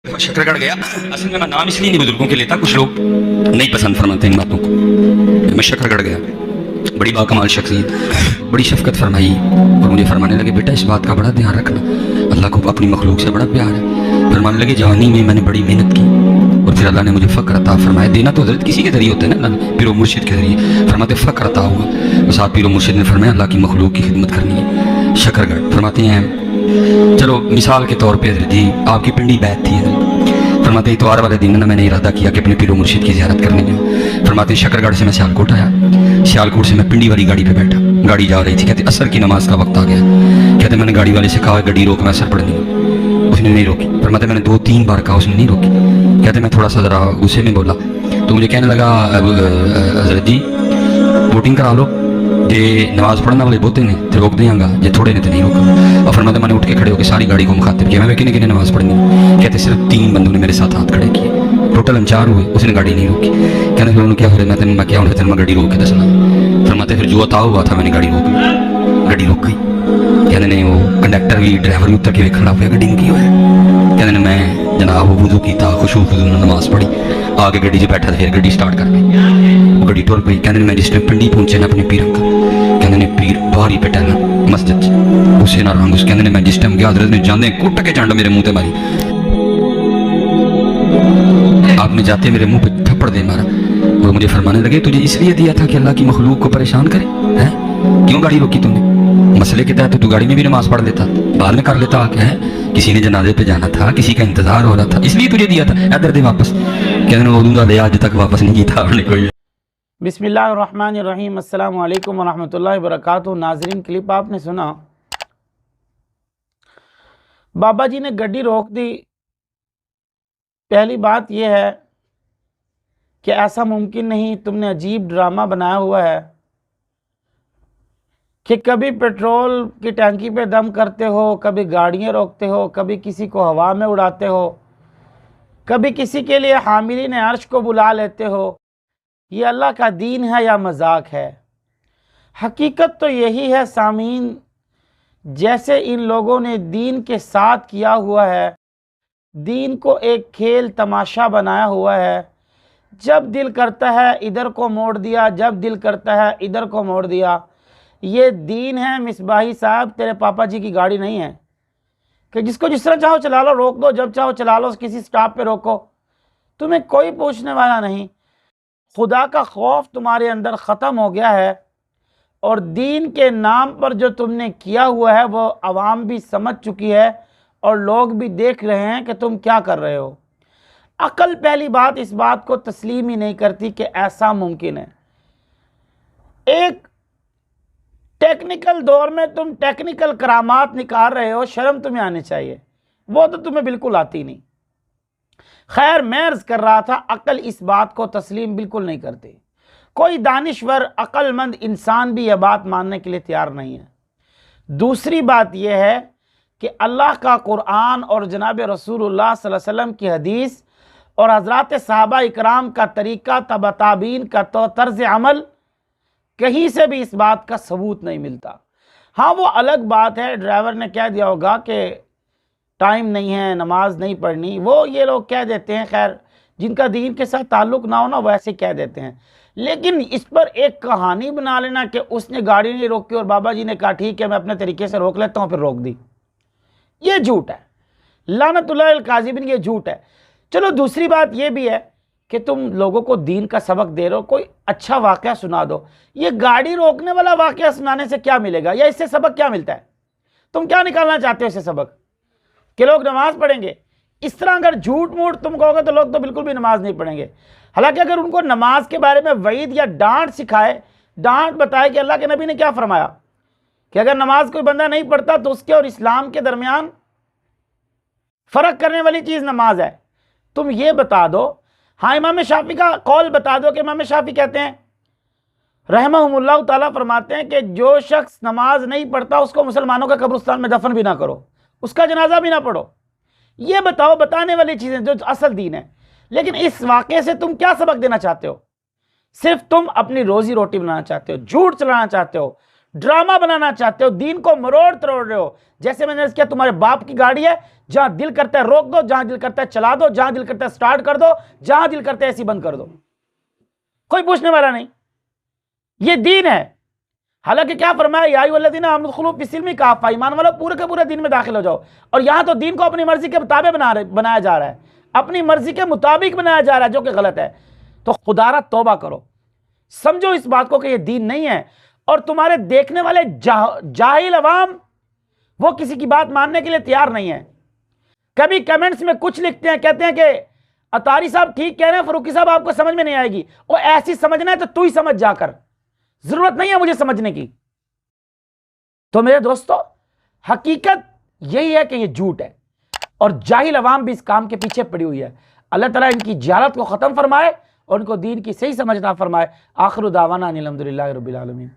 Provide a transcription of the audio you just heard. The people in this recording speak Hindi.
शकरगढ़ गया। असल में मैं नाम इसलिए नहीं बुजुर्गों के लेता, कुछ लोग नहीं पसंद फरमाते इन बातों को। मैं शकरगढ़ गया, बड़ी बाकमाल शख्सियत, बड़ी शफकत फरमाई और मुझे फरमाने लगे, बेटा इस बात का बड़ा ध्यान रखना, अल्लाह को अपनी मखलूक से बड़ा प्यार है। फरमाने लगे, जवानी में मैंने बड़ी मेहनत की और फिर अल्लाह ने मुझे फ़क्र अता फरमाया। देना तो हज़रत किसी के जरिए होता है ना, पीरो मुर्शिद के जरिए। फरमाते फ़क्र अता हुआ, बस आप पीरो मुर्शिद ने फरमाया अल्लाह की मखलूक की खिदमत करनी है। शकरगढ़ फरमाते हैं, चलो मिसाल के तौर पे हज़रत जी आपकी पिंडी बैत थी। फरमाते इतवार वाले दिन ना मैंने इरादा किया कि अपने पीरो मुर्शिद की ज़ियारत करने जाऊँ। फरमाते शकरगढ़ से मैं सियालकोट आया, सियालकोट से मैं पिंडी वाली गाड़ी पे बैठा, गाड़ी जा रही थी। कहते असर की नमाज का वक्त आ गया। कहते मैंने गाड़ी वाले से कहा गाड़ी रोक, मैं असर पढ़नी है। उसने नहीं रोकी। फरमाते मैंने 2-3 बार कहा, उसने नहीं रोकी। कहते मैं थोड़ा सा ज़रा गुस्से में बोला तो मुझे कहने लगा, हज़रत जी वोटिंग करा लो, जे नमाज पढ़ने वाले बहुते ने तो रोक देंगा, जे थोड़े ने तो नहीं रोका। और फरमाते मैंने उठ के खड़े होकर सारी गाड़ी को मुखातिब किया, मैं किन्ने किन्ने नमाज पढ़नी। कहते सिर्फ 3 बंदों ने मेरे साथ हाथ खड़े किए, टोटल हम 4 हुए, उसने गाड़ी नहीं रोकी। कहने फिर उन्होंने क्या हो रहा है, मैं क्या मैं गाड़ी रोक के दसना। फरमाते फिर जो अता हुआ था मैंने गाड़ी रोक ली, गाड़ी रोक गई। कहने नहीं वो कंडक्टर भी ड्राइवर भी उतर के खड़ा हुआ, गाड़ी में की हुआ है। कहने मैं जनाब वुजू किया, खुशबू नमाज पढ़ी, आगे गड्डी से बैठा, फिर गड्डी स्टार्ट कर दी, गड्डी टुर पई। कहने मैं जिस टाइम पिंडी पहुंचे ना अपने पीर का, कहने ने पीर बाहर ही बैठा ना मस्जिद च, उसे ना रंग। कहने ने मैं जिस टाइम गया हज़रत ने जाने कुट के चंड मेरे मुंह पे मारी, आपने जाते मेरे मुंह पे थप्पड़ दे मारा। वो मुझे फरमाने लगे, तुझे इसलिए दिया था कि अल्लाह की मखलूक को परेशान करे हैं, क्यों गाड़ी रोकी तुमने? मसले के तहत तो तू गाड़ी में भी नमाज पढ़ लेता, बाद में कर लेता क्या है, किसी ने जनाजे पे जाना था, किसी का इंतजार हो रहा था, इसलिए तुझे दिया था, इधर दे वापस। कहने वो दूंगा दे, आज तक वापस नहीं किया आपने कोई। बिस्मिल्लाहिर्रहमानिर्रहीम, अस्सलामु अलैकुम वरहमतुल्लाहि वबरकातुहू। नाजरीन, क्लिप आपने सुना, बाबा जी ने गड्डी रोक दी। पहली बात यह है कि ऐसा मुमकिन नहीं, तुमने अजीब ड्रामा बनाया हुआ है कि कभी पेट्रोल की टैंकी पे दम करते हो, कभी गाड़ियाँ रोकते हो, कभी किसी को हवा में उड़ाते हो, कभी किसी के लिए हामिलीन अर्श को बुला लेते हो। ये अल्लाह का दीन है या मजाक है? हकीकत तो यही है सामीन, जैसे इन लोगों ने दीन के साथ किया हुआ है, दीन को एक खेल तमाशा बनाया हुआ है। जब दिल करता है इधर को मोड़ दिया, जब दिल करता है इधर को मोड़ दिया। ये दीन है मिसबाही साहब, तेरे पापा जी की गाड़ी नहीं है कि जिसको जिस तरह चाहो चला लो, रोक दो जब चाहो चला लो, किसी स्टॉप पे रोको, तुम्हें कोई पूछने वाला नहीं। खुदा का खौफ तुम्हारे अंदर ख़त्म हो गया है और दीन के नाम पर जो तुमने किया हुआ है वो आवाम भी समझ चुकी है और लोग भी देख रहे हैं कि तुम क्या कर रहे हो। अकल पहली बात इस बात को तस्लीम ही नहीं करती कि ऐसा मुमकिन है। एक टेक्निकल दौर में तुम टेक्निकल करामात निकाल रहे हो, शर्म तुम्हें आनी चाहिए, वो तो तुम्हें बिल्कुल आती नहीं। खैर, मैं अर्ज कर रहा था, अकल इस बात को तस्लीम बिल्कुल नहीं करती। कोई दानिश्वर अक्लमंद इंसान भी यह बात मानने के लिए तैयार नहीं है। दूसरी बात यह है कि अल्लाह का कुरान और जनाब रसूलुल्लाह सल्लल्लाहु अलैहि वसल्लम की हदीस और हज़रात सहाबा इकराम का तरीका, तबताबीन का तो तर्ज अमल, कहीं से भी इस बात का सबूत नहीं मिलता। हाँ, वो अलग बात है, ड्राइवर ने कह दिया होगा कि टाइम नहीं है, नमाज नहीं पढ़नी, वो ये लोग कह देते हैं। खैर, जिनका दीन के साथ ताल्लुक़ ना हो ना, वैसे कह देते हैं। लेकिन इस पर एक कहानी बना लेना कि उसने गाड़ी नहीं रोकी और बाबा जी ने कहा ठीक है मैं अपने तरीके से रोक लेता हूँ, फिर रोक दी, ये झूठ है। लानतुल्लाह अल काज़िबिन, ये झूठ है। चलो, दूसरी बात ये भी है कि तुम लोगों को दीन का सबक दे रहे हो, कोई अच्छा वाक़या सुना दो। ये गाड़ी रोकने वाला वाक़या सुनाने से क्या मिलेगा, या इससे सबक क्या मिलता है? तुम क्या निकालना चाहते हो इससे सबक कि लोग नमाज पढ़ेंगे? इस तरह अगर झूठ मूठ तुम कहोगे तो लोग तो बिल्कुल भी नमाज नहीं पढ़ेंगे। हालांकि अगर उनको नमाज के बारे में वईद या डांट सिखाए, डांट बताए कि अल्लाह के नबी ने क्या फरमाया कि अगर नमाज कोई बंदा नहीं पढ़ता तो उसके और इस्लाम के दरमियान फ़र्क करने वाली चीज़ नमाज है, तुम ये बता दो। हाँ, इमाम शाफी का कौल बता दो कि इमाम शाफी कहते हैं रहमहुमुल्लाह ताला, फरमाते हैं कि जो शख्स नमाज नहीं पढ़ता उसको मुसलमानों के कब्रिस्तान में दफन भी ना करो, उसका जनाजा भी ना पढ़ो। ये बताओ, बताने वाली चीज़ें जो असल दीन है। लेकिन इस वाक़े से तुम क्या सबक देना चाहते हो? सिर्फ तुम अपनी रोजी रोटी बनाना चाहते हो, झूठ चलाना चाहते हो, ड्रामा बनाना चाहते हो, दीन को मरोड़ तरोड़ रहे हो। जैसे मैंने किया, तुम्हारे बाप की गाड़ी है, जहां दिल करता है रोक दो, जहां दिल करता है चला दो, जहां दिल करता है स्टार्ट कर दो, जहां दिल करता है ऐसी बंद कर दो, कोई पूछने वाला नहीं। ये दीन है। हालांकि क्या फरमाया, या अय्युहल्लज़ीना आमनू उदखुलू फ़िस्सिल्मी काफ़ा, ईमान वालों पूरे के पूरे दीन में दाखिल हो जाओ। और यहां तो दीन को अपनी मर्जी के मुताबिक बनाया जा रहा है, अपनी मर्जी के मुताबिक बनाया जा रहा है, जो कि गलत है। तो खुदारा तौबा करो, समझो इस बात को कि ये दीन नहीं है। और तुम्हारे देखने वाले जाहिल अवाम, वो किसी की बात मानने के लिए तैयार नहीं है। कभी कमेंट्स में कुछ लिखते हैं, कहते हैं कि अतारी साहब ठीक कह रहे हैं, फरूकी साहब आपको समझ में नहीं आएगी। वो ऐसी समझना है तो तू ही समझ जाकर, जरूरत नहीं है मुझे समझने की। तो मेरे दोस्तों, हकीकत यही है कि ये झूठ है और जाहिल अवाम भी इस काम के पीछे पड़ी हुई है। अल्लाह ताला इनकी जहालत को खत्म फरमाए और उनको दीन की सही समझना फरमाए। आखिर दावाना अनिल हम्दुलिल्लाहि रब्बिल आलमीन।